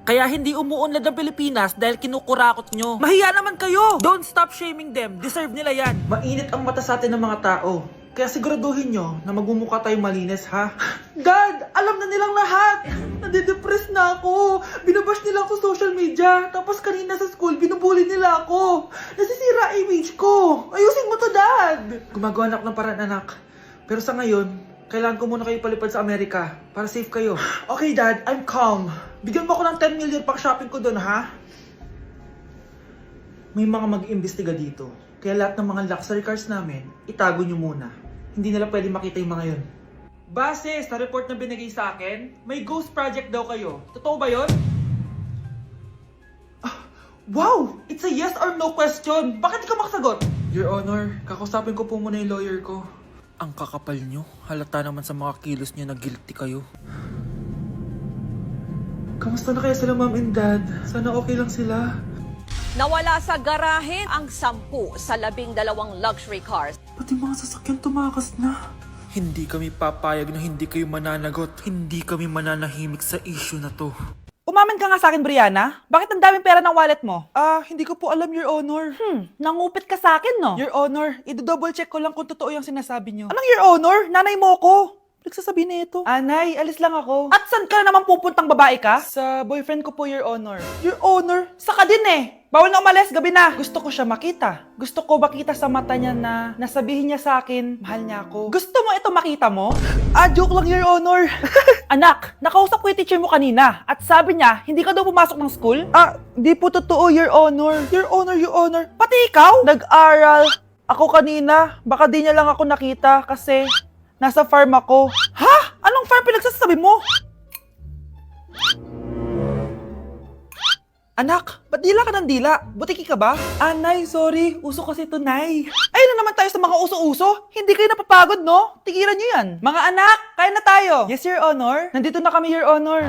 Kaya hindi umuunlad ang Pilipinas dahil kinukurakot nyo. Mahiya naman kayo! Don't stop shaming them. Deserve nila yan. Mainit ang mata sa atin ng mga tao. Kaya siguraduhin nyo na magmumukha tayong malinis, ha? Dad! Alam na nilang lahat! Nadidepress na ako! Binabash nila ako sa social media. Tapos kanina sa school, binubuli nila ako. Nasisira image ko. Ayusin mo to, Dad! Gumagawa na ako ng paraan, anak. Pero sa ngayon, kailangan ko muna kayo palipad sa Amerika para safe kayo. Okay, Dad. I'm calm. Bigyan mo ako ng 10 million pang shopping ko doon, ha? May mga mag-iimbestiga dito. Kaya lahat ng mga luxury cars namin, itago nyo muna. Hindi nila pwede makita yung mga yun. Base sa report na binigay sa akin, may ghost project daw kayo. Totoo ba yun? Wow! It's a yes or no question. Bakit di ka makasagot? Your Honor, kakusapin ko po muna yung lawyer ko. Ang kakapal nyo. Halata naman sa mga kilos nyo na guilty kayo. Kamusta na kaya sila, Mom and Dad? Sana okay lang sila. Nawala sa garahe ang 10 sa 12 luxury cars. Pati mga sasakyan tumakas na. Hindi kami papayag na hindi kayo mananagot. Hindi kami mananahimik sa issue na to. Umamin ka nga sa akin, Brianna. Bakit ang daming pera ng wallet mo? Hindi ko po alam, Your Honor. Nangupit ka sa akin, no? Your Honor, i-double check ko lang kung totoo yung sinasabi nyo. Anong Your Honor? Nanay mo ko. Nagsasabi na ito. Anay, alis lang ako. At saan ka na naman pupuntang babae ka? Sa boyfriend ko po, Your Honor. Your Honor, saka din eh. Bawal na umalis, gabi na. Gusto ko siya makita. Gusto ko makita sa mata niya na nasabihin niya sa akin, mahal niya ako. Gusto mo ito makita mo? Joke lang, Your Honor. Anak, nakausap ko yung teacher mo kanina at sabi niya, hindi ka daw pumasok ng school? Di po totoo, Your Honor. Your Honor, Your Honor. Pati ikaw? Nag-aral. Ako kanina, baka di niya lang ako nakita kasi nasa farm ako. Ha? Anong farm pinagsasabi mo? Anak, ba't dila ka ng dila? Butiki ka ba? Nay, sorry. Uso kasi to, Nay. Ayun na naman tayo sa mga uso-uso. Hindi kayo napapagod, no? Tigilan nyo yan. Mga anak, kaya na tayo. Yes, Your Honor. Nandito na kami, Your Honor.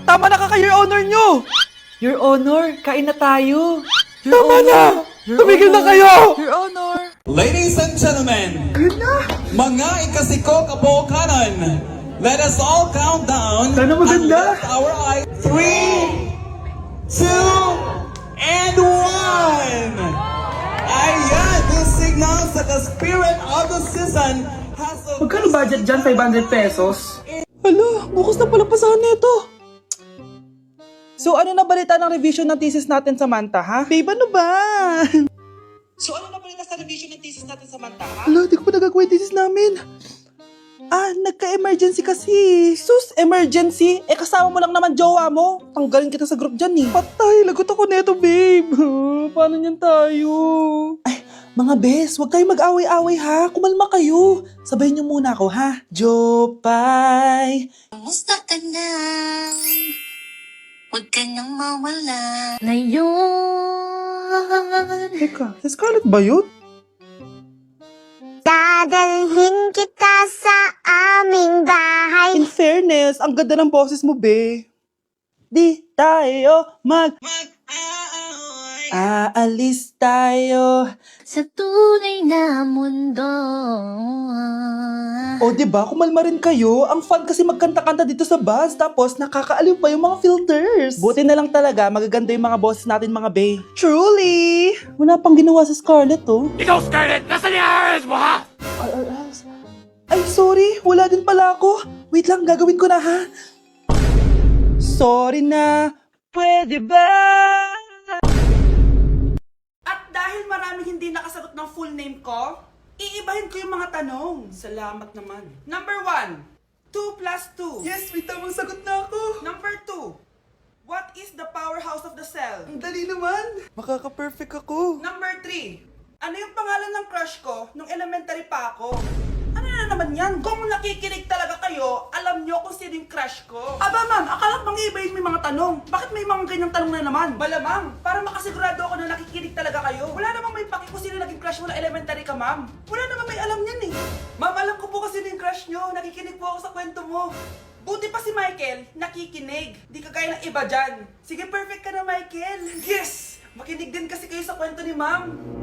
Tama na Your Honor nyo! Your Honor, kain na tayo. Your Tama Honor. na! Your Tumigil na Honor. kayo! Your Honor. Ladies and gentlemen, mga ikasiko kabukanan, let us all count down Sana and maganda. lift our eyes. 3, 2, and 1! Ayan, this signals that the spirit of the season has a... Magkano budget dyan? 500 pesos? Hala, bukas na pala pasahan nito. So ano na balita ng revision ng thesis natin, Samantha, ha? Babe, ano ba? So ano na balita sa revision ng thesis natin, Samantha, ha? Hala, di ko pa nagagawa yung thesis namin. Nagka-emergency kasi. Sus, emergency? Kasama mo lang naman jowa mo. Tanggalin kita sa group dyan eh. Patay, lagot ako neto, babe. Paano niyan tayo? Mga bes, huwag kayong mag-away-away ha. Kumalma kayo. Sabayin niyo muna ako ha. Jopay. Kumusta ka na? Huwag ka nang mawala. Ngayon, Teka, si Scarlett ba yun? dadalhin kita sa aming bahay. In fairness, ang ganda ng boses mo, be. Di tayo aalis tayo. Sa tunay na mundo. O, diba? Kumalma rin kayo. Ang fun kasi magkanta-kanta dito sa bus. Tapos, nakakaaliw pa yung mga filters. Buti na lang talaga, magaganda yung mga bosses natin, mga bae. Truly! Wala pang ginawa sa Scarlett, oh. Ikaw, Scarlett! Nasaan yung RS mo, ha? Ay, sorry. Wala din pala ako. Wait lang, gagawin ko na, ha? Sorry na. Pwede ba? At dahil maraming hindi nakasagot ng full name ko, iibahin ko yung mga tanong. Salamat naman. Number 1, 2 plus 2. Yes, may tamang sagot na ako. Number 2, what is the powerhouse of the cell? Ang dali naman. Makaka-perfect ako. Number 3, ano yung pangalan ng crush ko nung elementary pa ako? Ano na naman yan? Kung nakikinig talaga kayo, alam nyo kung sino yung crush ko. Aba ma'am, akala bang iibahin mo yung mga tanong? Bakit may mga ganyang tanong na naman? Malamang, para makasigurado ako na nakikinig talaga kayo. Wala namang may paki kung sino naging crush mo na elementary ka, ma'am. Wala namang may alam yan eh. Ma'am, alam ko po kasi sino yung crush nyo. Nakikinig po ako sa kwento mo. Buti pa si Michael, nakikinig. Di kagaya ng iba dyan. Sige, perfect ka na, Michael. Yes! Makinig din kasi kayo sa kwento ni ma'am.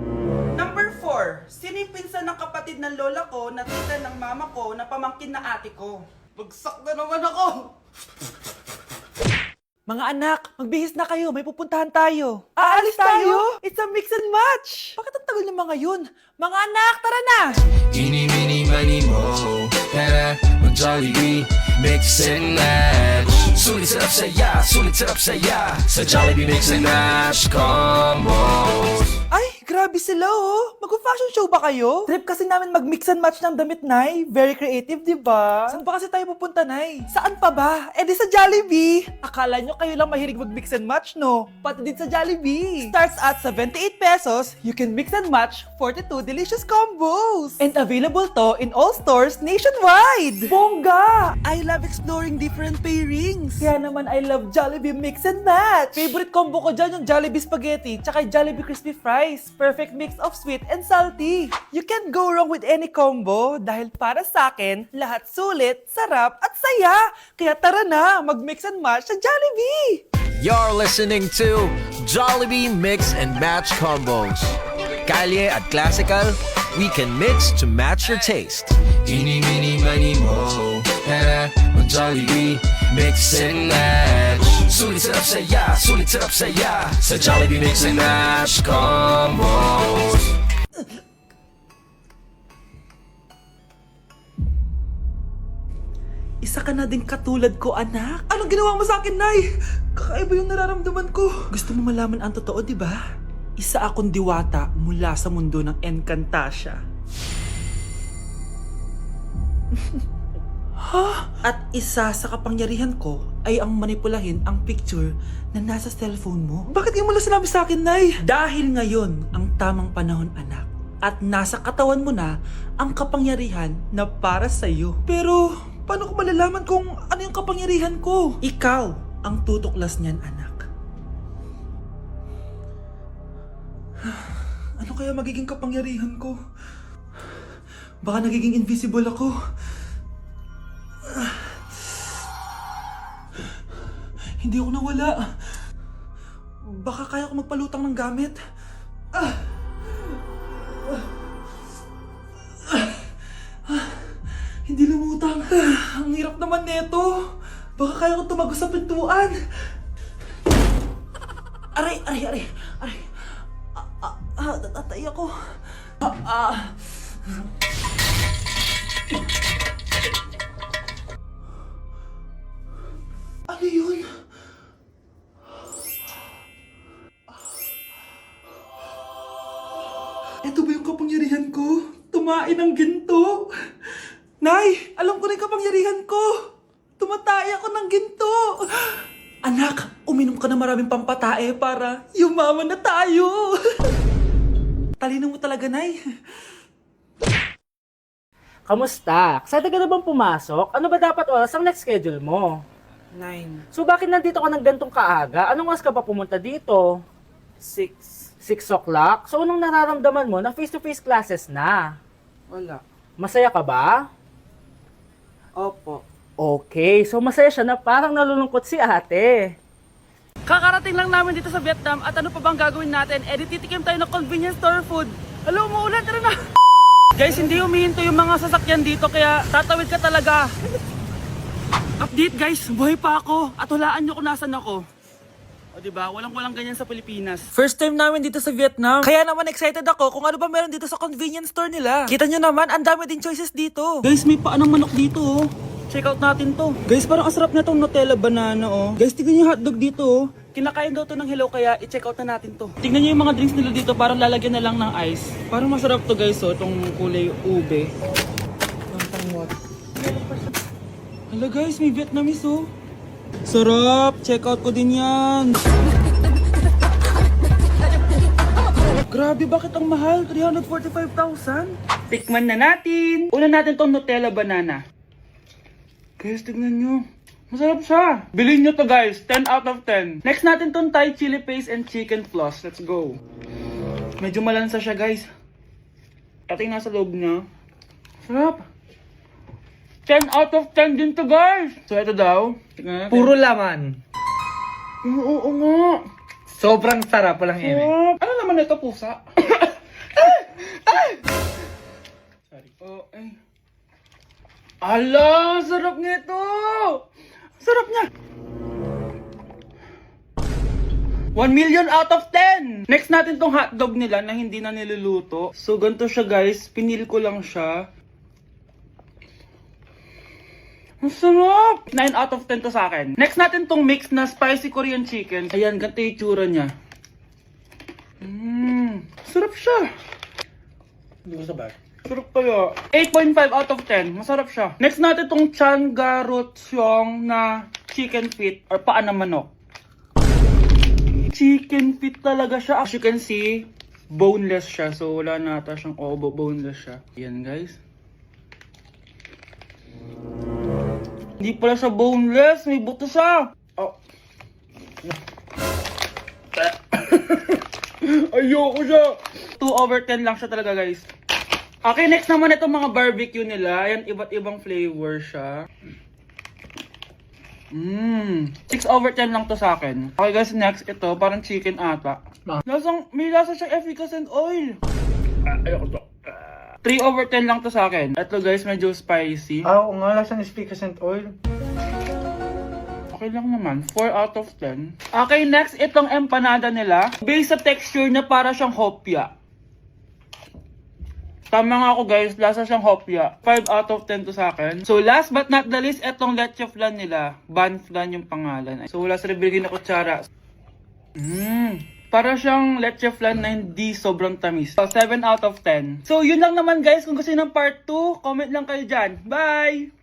Number 4, sino yung pinsan ng kapatid ng lola ko na tita ng mama ko na pamangkin na ate ko? Bagsak na naman ako! Mga anak, magbihis na kayo. May pupuntahan tayo. Aalis tayo? It's a mix and match. Bakit ang tagal ng mga yun? Mga anak, tara na! Eeny, meeny, miny, mo. Tara, mag-Jollibee, mix and match. Sulit sarap saya, sulit sarap saya. Sa Jollibee mix and match combo. Ay, grabe sila oh. Mag-fashion show ba kayo? Trip kasi namin mag-mix and match ng damit, Nay. Very creative, di ba? Saan pa kasi tayo pupunta, Nay? Saan pa ba? Eh di sa Jollibee. Akala nyo kayo lang mahilig mag-mix and match, no? Pati din sa Jollibee. Starts at 78 pesos, you can mix and match 42 delicious combos. And available to in all stores nationwide. Bongga! I love exploring different pairings. Kaya naman I love Jollibee mix and match. Favorite combo ko dyan yung Jollibee spaghetti tsaka Jollibee crispy fries. Perfect mix of sweet and salty. You can't go wrong with any combo dahil para sa akin, lahat sulit, sarap at saya. Kaya tara na, mag-mix and match sa Jollibee! You're listening to Jollibee Mix and Match Combos. Kalye at Classical, we can mix to match your taste. Eeny, meeny, miny, mo. Tara, mag-Jollibee, mix and match. Sulit sarap saya, sulit sarap saya. Sa Jollibee mix and match combo. Isa ka na din katulad ko, anak. Anong ginawa mo sa akin, Nay? Kakaiba yung nararamdaman ko. Gusto mo malaman ang totoo, di ba? Isa akong diwata mula sa mundo ng Encantasia. Ha? At isa sa kapangyarihan ko ay ang manipulahin ang picture na nasa cellphone mo. Bakit yung mula sinabi sa akin, Nay? Dahil ngayon ang tamang panahon, anak. At nasa katawan mo na ang kapangyarihan na para sa'yo. Pero paano ko malalaman kung ano yung kapangyarihan ko? Ikaw ang tutuklas niyan, anak. Ano kaya magiging kapangyarihan ko? Baka nagiging invisible ako. Hindi ako nawala. Baka kaya ko magpalutang ng gamit. Hindi lumutang. Ang hirap naman neto. Baka kaya ko tumagos sa pintuan. Aray, aray, aray. Aray. Natatay ako. Ano yun? Ito ba yung kapangyarihan ko? Tumain ng ginto? Nay, alam ko na yung kapangyarihan ko. Tumatay ako ng ginto. Anak, uminom ka na maraming pampatae para yumaman na tayo. Talino mo talaga, Nay. Kamusta? Excited ka na bang pumasok? Ano ba dapat oras ang next schedule mo? 9, So bakit nandito ka ng gantong kaaga? Anong oras ka pa pumunta dito? 6, 6 o'clock? So anong nararamdaman mo na face-to-face classes na? wala. Masaya ka ba? Opo. Okay, so masaya siya na parang nalulungkot si ate. Kakarating lang namin dito sa Vietnam at ano pa bang gagawin natin? Eh, di titikim tayo ng convenience store food. Hello, umuulan, tara na! Guys, hindi humihinto yung mga sasakyan dito kaya tatawid ka talaga. Update guys, buhay pa ako at hulaan nyo kung nasan ako. O diba, walang ganyan sa Pilipinas. First time namin dito sa Vietnam. Kaya naman excited ako kung ano ba meron dito sa convenience store nila. Kita nyo naman, ang dami din choices dito. Guys, may paanong manok dito oh. Check out natin to. Guys, parang asarap na tong Nutella banana oh. Guys, tignan yung hotdog dito oh. Kinakain daw to ng hello kaya i-check out na natin to. Tignan nyo yung mga drinks nila dito, parang lalagyan na lang ng ice. Parang masarap to guys oh, tong kulay ube. Hala guys, may Vietnamese oh. Sarap! Check out ko din yan! Grabe, bakit ang mahal? 345,000? Tikman na natin! Una natin tong Nutella banana. Guys, tignan nyo. Masarap siya! Bilhin nyo to guys, 10 out of 10. Next natin tong Thai chili paste and chicken floss. Let's go. Medyo malansa siya guys. Ito yung nasa loob niya. Sarap! 10 out of 10 din to guys! So ito daw. Tignan natin. Puro laman. Oo nga. Sobrang sarap, walang eme. Sarap. Ano naman ito, pusa? Sorry. Oh, ay. Ala, sarap nito! Sarap niya! 1 million out of 10! Next natin tong hotdog nila na hindi na niluluto. So, ganito siya guys. Pinil ko lang siya. Ang sarap! 9 out of 10 to sa akin. Next natin tong mix na spicy Korean chicken. Ayan, ganito yung tsura niya. Sarap siya. Hindi ko sabay. Sarap kaya. 8.5 out of 10. Masarap siya. Next natin tong Changarotyong na chicken feet or paa ng manok. Chicken feet talaga siya. As you can see, boneless siya. So, wala na ata siyang obo. Boneless siya. Yan, guys. Hindi pala siya boneless. May buto siya. Oh. Ayoko siya. 2 over 10 lang siya talaga, guys. Okay, next naman itong mga barbecue nila. Ayan, iba't ibang flavor siya. 6 over 10 lang to sa akin. Okay guys, next ito, parang chicken ata. May lasa siyang efficacent oil. Ayoko to. 3 over 10 lang to sa akin. Ito guys, medyo spicy. Oo nga, lasang efficacent oil. Okay lang naman, 4 out of 10. Okay, next, itong empanada nila. Based sa texture na para siyang hopya. Tama nga ako guys, lasa siyang hopya. 5 out of 10 to sa akin. So last but not the least, itong leche flan nila. Ban flan yung pangalan. So wala sa ribigin na kutsara. Para siyang leche flan na hindi sobrang tamis. So 7 out of 10. So yun lang naman guys, kung gusto nyo ng part 2, comment lang kayo dyan. Bye!